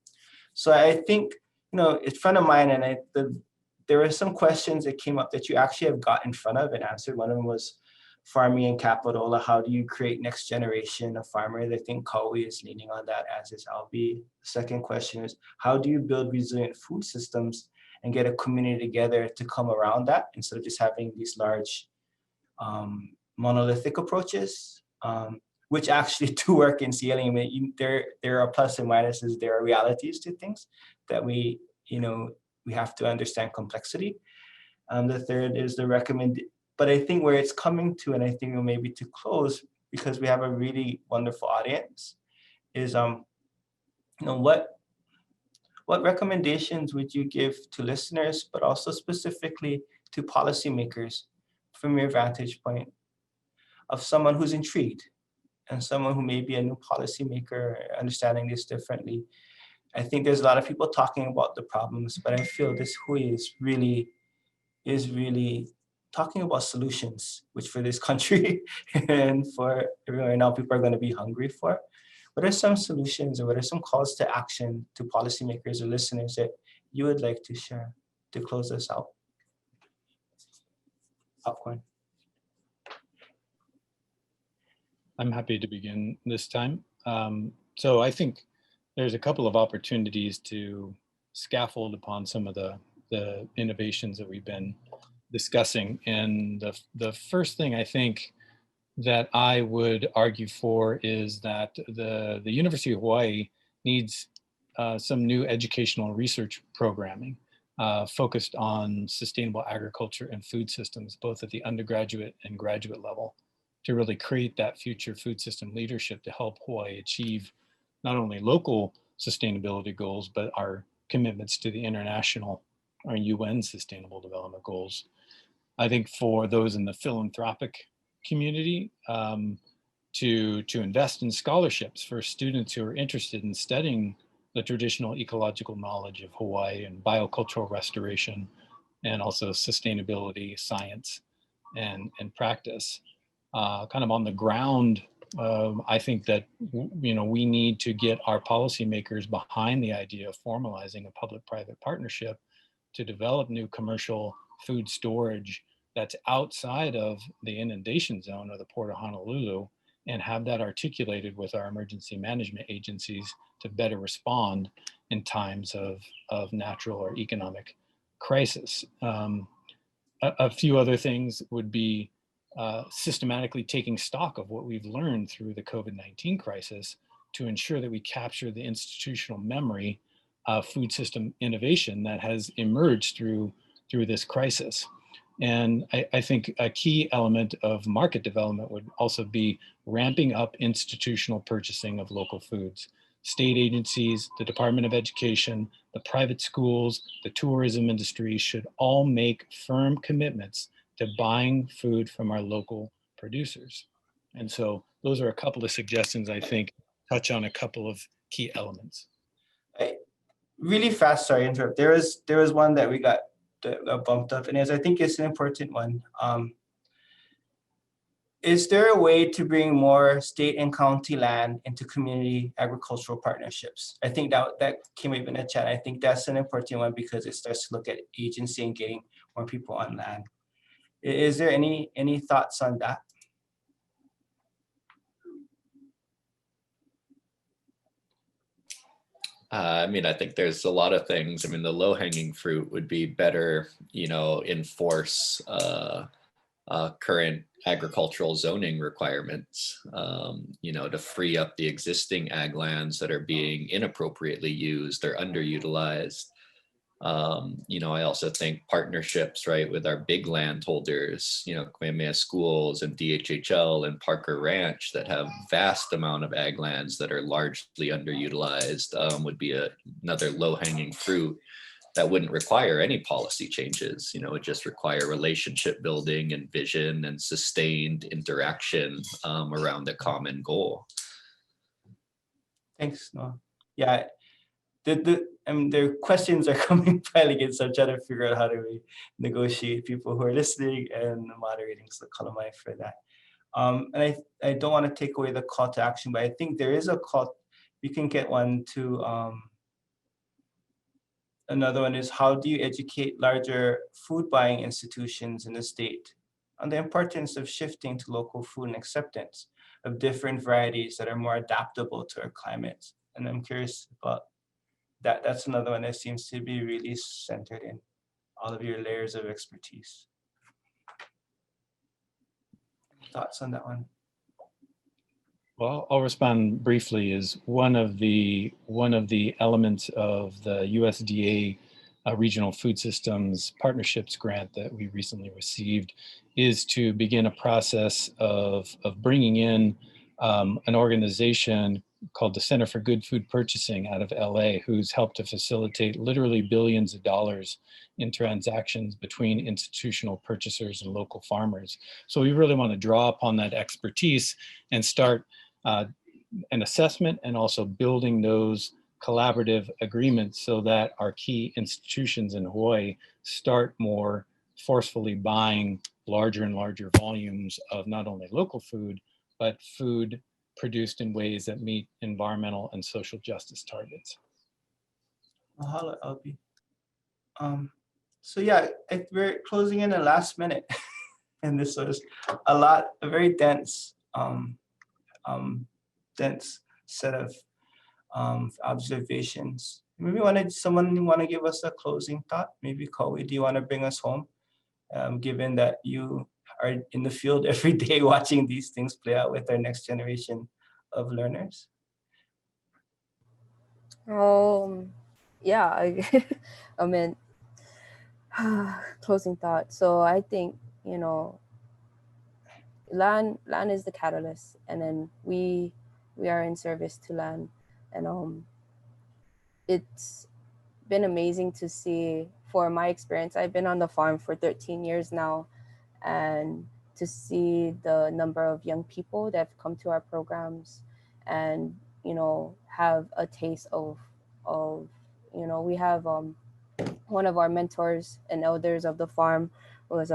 So I think, a friend of mine, and there were some questions that came up that you actually have got in front of and answered. One of them was farming and capital. How do you create next generation of farmers? I think Kaui is leaning on that, as is Albie. The second question is, how do you build resilient food systems and get a community together to come around that instead of just having these large monolithic approaches, which actually do work in scaling. I mean, there are plus and minuses, there are realities to things that we have to understand complexity. The third is the but I think where it's coming to, and I think maybe to close, because we have a really wonderful audience, is what recommendations would you give to listeners, but also specifically to policymakers from your vantage point of someone who's intrigued and someone who may be a new policymaker understanding this differently? I think there's a lot of people talking about the problems, but I feel this Hui is really talking about solutions, which for this country and for everyone right now, people are going to be hungry for. What are some solutions, or what are some calls to action to policymakers or listeners that you would like to share to close us out? Popcorn. I'm happy to begin this time. So I think there's a couple of opportunities to scaffold upon some of the innovations that we've been discussing. And the first thing I think that I would argue for is that the University of Hawaii needs some new educational research programming focused on sustainable agriculture and food systems, both at the undergraduate and graduate level, to really create that future food system leadership to help Hawaii achieve not only local sustainability goals, but our commitments to the international or UN Sustainable Development Goals. I think for those in the philanthropic community, to invest in scholarships for students who are interested in studying the traditional ecological knowledge of Hawaii and biocultural restoration, and also sustainability, science, and practice. Kind of on the ground, I think that we need to get our policymakers behind the idea of formalizing a public-private partnership to develop new commercial food storage that's outside of the inundation zone of the Port of Honolulu, and have that articulated with our emergency management agencies to better respond in times of natural or economic crisis. A few other things would be systematically taking stock of what we've learned through the COVID-19 crisis to ensure that we capture the institutional memory of food system innovation that has emerged through this crisis. And I think a key element of market development would also be ramping up institutional purchasing of local foods. State agencies, the Department of Education, the private schools, the tourism industry should all make firm commitments to buying food from our local producers. And so those are a couple of suggestions, I think, touch on a couple of key elements. Really fast, sorry to interrupt. There was one that we got bumped up, and I think it's an important one. Is there a way to bring more state and county land into community agricultural partnerships? I think that came up in the chat. I think that's an important one because it starts to look at agency and getting more people on land. Is there any thoughts on that? I mean, I think there's a lot of things. I mean, the low-hanging fruit would be better, enforce current agricultural zoning requirements, to free up the existing ag lands that are being inappropriately used or underutilized. I also think partnerships, right, with our big landholders, Kamuela Schools and DHHL and Parker Ranch that have vast amount of ag lands that are largely underutilized would be another low-hanging fruit that wouldn't require any policy changes. It would just require relationship building and vision and sustained interaction around a common goal. Thanks, Noah. Yeah. The questions are coming finally again, so I'm trying to figure out how do we negotiate people who are listening and moderating, so Kalamai for that. And I don't want to take away the call to action, but I think there is a call. We can get one to, another one is, how do you educate larger food buying institutions in the state on the importance of shifting to local food and acceptance of different varieties that are more adaptable to our climates. And I'm curious about that. That's another one that seems to be really centered in all of your layers of expertise. Thoughts on that one? Well, I'll respond briefly. Is one of the elements of the USDA Regional Food Systems Partnerships grant that we recently received is to begin a process of bringing in an organization called the Center for Good Food Purchasing out of LA, who's helped to facilitate literally billions of dollars in transactions between institutional purchasers and local farmers. So we really want to draw upon that expertise and start an assessment and also building those collaborative agreements so that our key institutions in Hawaii start more forcefully buying larger and larger volumes of not only local food, but food produced in ways that meet environmental and social justice targets. Mahalo, Albie. So yeah, we're closing in the last minute. And this was a very dense, dense set of observations. Maybe someone want to give us a closing thought? Maybe Kaui, do you want to bring us home? Given that you are in the field every day watching these things play out with our next generation of learners? Yeah, I mean, closing thought. So I think, you know, land is the catalyst, and then we are in service to land, and it's been amazing to see. For my experience, I've been on the farm for 13 years now, and to see the number of young people that have come to our programs and, you know, have a taste of you know, we have one of our mentors and elders of the farm was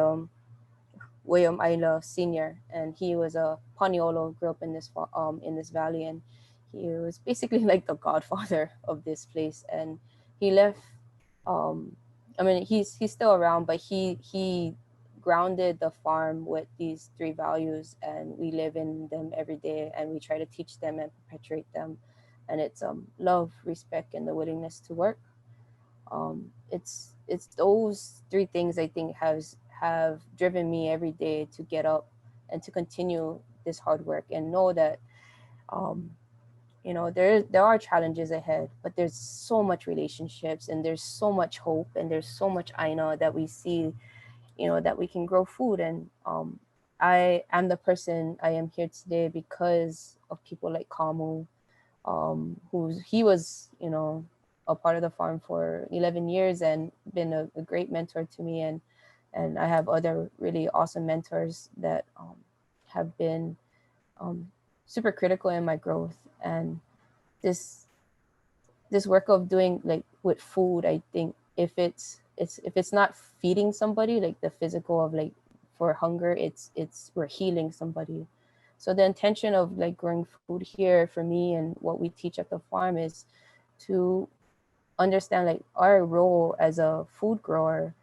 William Aila Sr., and he was a Paniolo, grew up in this valley, and he was basically like the godfather of this place. And he left. I mean, he's still around, but he grounded the farm with these 3 values, and we live in them every day, and we try to teach them and perpetuate them. And it's love, respect, and the willingness to work. It's those 3 things I think have driven me every day to get up and to continue this hard work, and know that you know, there are challenges ahead, but there's so much relationships, and there's so much hope, and there's so much aina that we see, you know, that we can grow food. And I am the person I am here today because of people like Kamu, he was, you know, a part of the farm for 11 years and been a great mentor to me. And I have other really awesome mentors that have been super critical in my growth. And this work of doing like with food, I think if it's not feeding somebody, like the physical of like for hunger, it's we're healing somebody. So the intention of like growing food here for me and what we teach at the farm is to understand like our role as a food grower,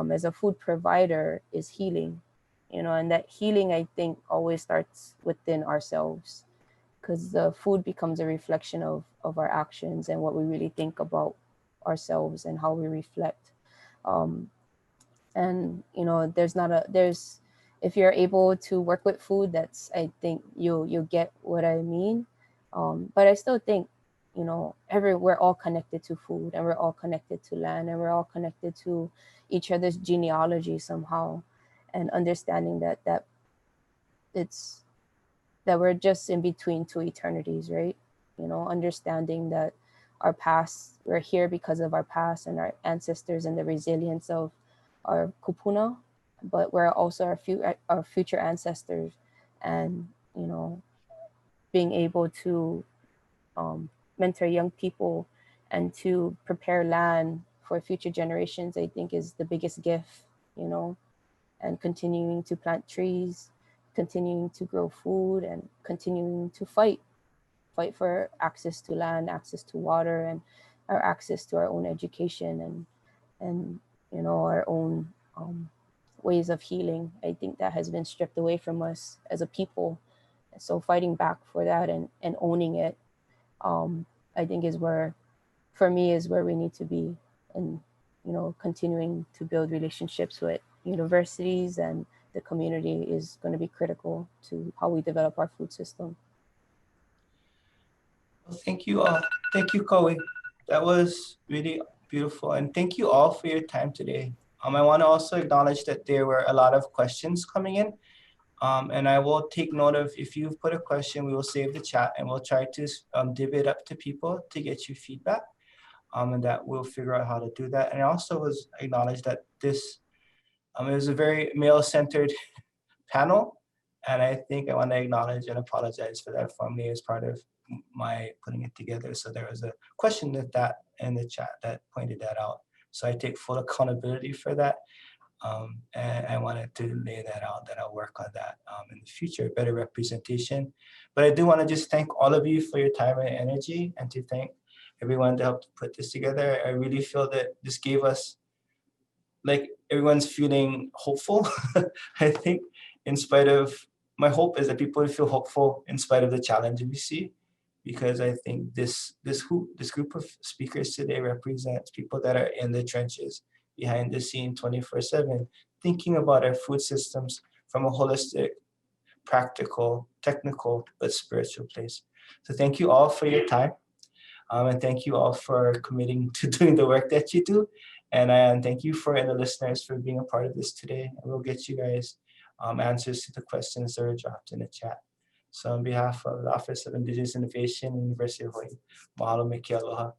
as a food provider, is healing, you know, and that healing I think always starts within ourselves, because the food becomes a reflection of our actions and what we really think about ourselves and how we reflect. And you know, there's if you're able to work with food, that's, I think you'll get what I mean. But I still think, you know, we're all connected to food, and we're all connected to land, and we're all connected to each other's genealogy somehow, and understanding that we're just in between 2 eternities, right? You know, understanding that our past, we're here because of our past and our ancestors and the resilience of our kupuna, but we're also our future ancestors. And, you know, being able to mentor young people and to prepare land for future generations, I think is the biggest gift, you know, and continuing to plant trees, continuing to grow food, and continuing to fight for access to land, access to water, and our access to our own education, and you know, our own ways of healing. I think that has been stripped away from us as a people. So fighting back for that and owning it, I think is where, for me, is where we need to be. And, continuing to build relationships with universities and the community is going to be critical to how we develop our food system. Well, thank you all. Thank you, Kaui. That was really beautiful. And thank you all for your time today. I want to also acknowledge that there were a lot of questions coming in. And I will take note of, if you've put a question, we will save the chat and we'll try to divvy it up to people to get you feedback. And that we'll figure out how to do that. And I also was acknowledged that this it was a very male-centered panel. And I think I want to acknowledge and apologize for that from me as part of my putting it together. So there was a question that in the chat that pointed that out. So I take full accountability for that. And I wanted to lay that out, that I'll work on that in the future, better representation. But I do want to just thank all of you for your time and energy, and to thank everyone to help put this together. I really feel that this gave us, like, everyone's feeling hopeful. I think in spite of, my hope is that people feel hopeful in spite of the challenge we see, because I think this group of speakers today represents people that are in the trenches, behind the scene 24/7, thinking about our food systems from a holistic, practical, technical, but spiritual place. So thank you all for your time. And thank you all for committing to doing the work that you do. And thank you and the listeners for being a part of this today. And we'll get you guys answers to the questions that are dropped in the chat. So on behalf of the Office of Indigenous Innovation, University of Hawaii, mahalo me ke aloha.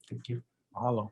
Thank you. Mahalo.